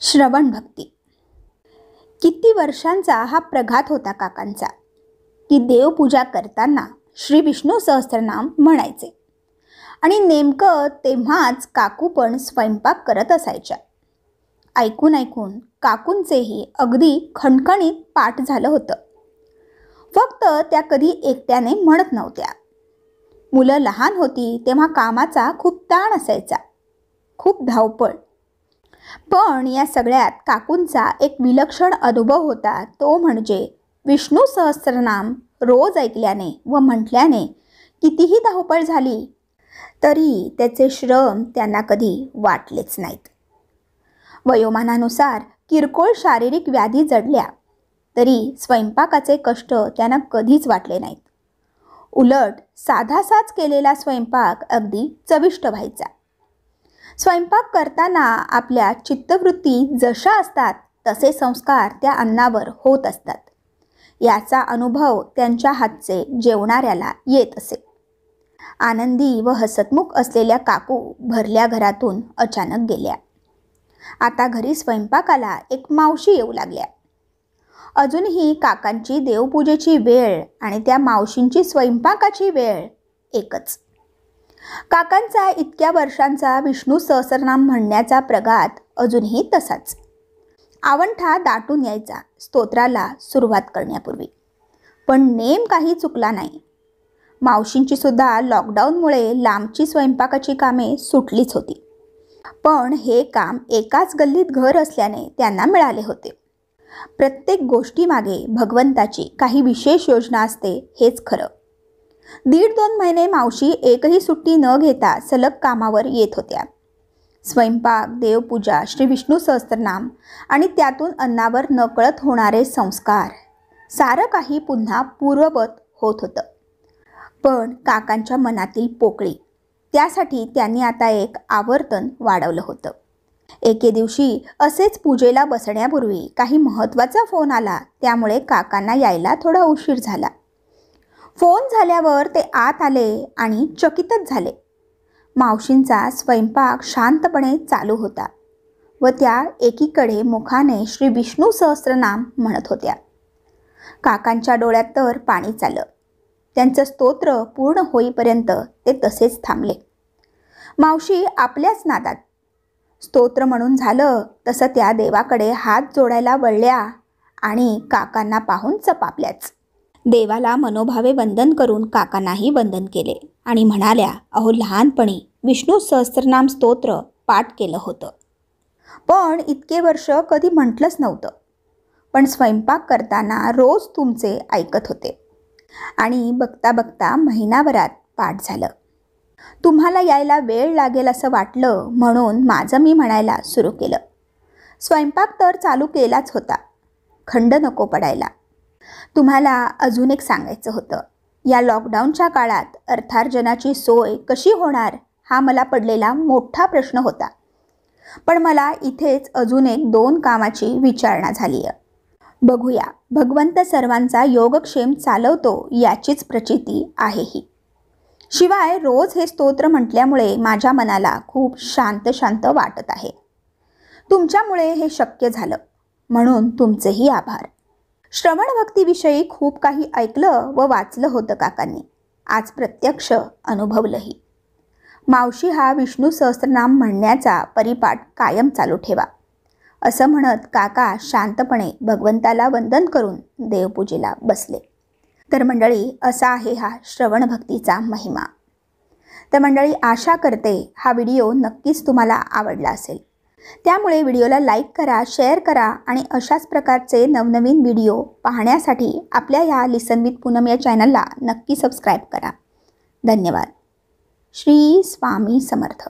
श्रवण भक्ती. किती वर्षांचा हा प्रघात होता काकांचा की देवपूजा करताना श्री विष्णू सहस्त्रनाम म्हणायचे आणि नेमकं तेव्हाच काकू पण स्वयंपाक करत असायच्या. ऐकून ऐकून काकूंचेही अगदी खणखणीत पाठ झालं होतं. फक्त त्या कधी एकट्याने म्हणत नव्हत्या. मुलं लहान होती तेव्हा कामाचा खूप ताण असायचा, खूप धावपळ. पण या सगळ्यात काकूंचा एक विलक्षण अनुभव होता, तो म्हणजे विष्णू सहस्त्रनाम रोज ऐकल्याने व म्हटल्याने कितीही धावपळ झाली तरी त्याचे श्रम त्यांना कधी वाटलेच नाहीत. वयोमानानुसार किरकोळ शारीरिक व्याधी जडल्या तरी स्वयंपाकाचे कष्ट त्यांना कधीच वाटले नाहीत. उलट साधासाच केलेला स्वयंपाक अगदी चविष्ट व्हायचा. स्वयंपाक करताना आपल्या चित्तवृत्ती जशा असतात तसे संस्कार त्या अन्नावर होत असतात. याचा अनुभव त्यांच्या हातचे जेवणाऱ्याला येत असे. आनंदी व हसतमुख असलेल्या काकू भरल्या घरातून अचानक गेल्या. आता घरी स्वयंपाकाला एक मावशी येऊ लागल्या. अजूनही काकांची देवपूजेची वेळ आणि त्या मावशींची स्वयंपाकाची वेळ एकच. काकांचा इतक्या वर्षांचा विष्णू सहस्त्रनाम म्हणण्याचा प्रघात अजूनही तसाच. आवंठा दाटून यायचा स्तोत्राला सुरुवात करण्यापूर्वी. पण नेम काही चुकला नाही. मावशींची सुद्धा लॉकडाऊनमुळे लांबची स्वयंपाकाची कामे सुटलीच होती. पण हे काम एकाच गल्लीत घर असल्याने त्यांना मिळाले होते. प्रत्येक गोष्टीमागे भगवंताची काही विशेष योजना असते हेच खरं. 1.5-2 महिने मावशी एकही सुट्टी न घेता सलग कामावर येत होत्या. स्वयंपाक, देवपूजा, श्री विष्णू सहस्त्रनाम आणि त्यातून अन्नावर नकळत होणारे संस्कार, सारं काही पुन्हा पूर्ववत होत होतं. पण काकांच्या मनातील पोकळी, त्यासाठी त्यांनी आता एक आवर्तन वाढवलं होतं. एके दिवशी असेच पूजेला बसण्यापूर्वी काही महत्त्वाचा फोन आला, त्यामुळे काकांना यायला थोडा उशीर झाला. फोन झाल्यावर ते आत आले आणि चकितच झाले. मावशींचा स्वयंपाक शांतपणे चालू होता व त्या एकीकडे मुखाने श्री विष्णू सहस्त्रनाम म्हणत होत्या. काकांच्या डोळ्यात तर पाणीच आलं. त्यांचं स्तोत्र पूर्ण होईपर्यंत ते तसेच थांबले. मावशी आपल्याच नादात. स्तोत्र म्हणून झालं तसं त्या देवाकडे हात जोडायला वळल्या आणि काकांना पाहून चपापल्याच. देवाला मनोभावे वंदन करून काकांनाही वंदन केले आणि म्हणाल्या, अहो लहानपणी विष्णू सहस्त्रनाम स्तोत्र पाठ केलं होतं, पण इतके वर्ष कधी म्हटलंच नव्हतं. पण स्वयंपाक करताना रोज तुमचे ऐकत होते आणि बघता बघता महिनाभरात पाठ झालं. तुम्हाला यायला वेळ लागेल असं वाटलं म्हणून माझं मी म्हणायला सुरू केलं. स्वयंपाक तर चालू केलाच होता, खंड नको पडायला. तुम्हाला अजून एक सांगायचं होतं. या लॉकडाऊनच्या काळात अर्थार्जनाची सोय कशी होणार हा मला पडलेला मोठा प्रश्न होता. पण मला इथेच अजून 1-2 कामाची विचारणा झाली आहे. बघूया, भगवंत सर्वांचा योगक्षेम चालवतो याचीच प्रचिती आहे ही. शिवाय रोज हे स्तोत्र म्हटल्यामुळे माझ्या मनाला खूप शांत शांत वाटत आहे. तुमच्यामुळे हे शक्य झालं म्हणून तुमचेही आभार. श्रवण भक्तीविषयी खूप काही ऐकलं व वाचलं होतं काकांनी. आज प्रत्यक्ष अनुभवलंही. मावशी हा विष्णू सहस्त्रनाम म्हणण्याचा परिपाठ कायम चालू ठेवा, असं म्हणत काका शांतपणे भगवंताला वंदन करून देवपूजेला बसले. तर मंडळी, असा आहे हा श्रवण भक्तीचा महिमा. तर मंडळी, आशा करते हा व्हिडिओ नक्कीच तुम्हाला आवडला असेल. त्यामुळे व्हिडिओला लाईक करा, शेअर करा आणि अशाच प्रकारचे नवनवीन व्हिडिओ पाहण्यासाठी आपल्या ह्या लिसन विथ पूनम या चॅनलला नक्की सबस्क्राईब करा. धन्यवाद. श्री स्वामी समर्थ.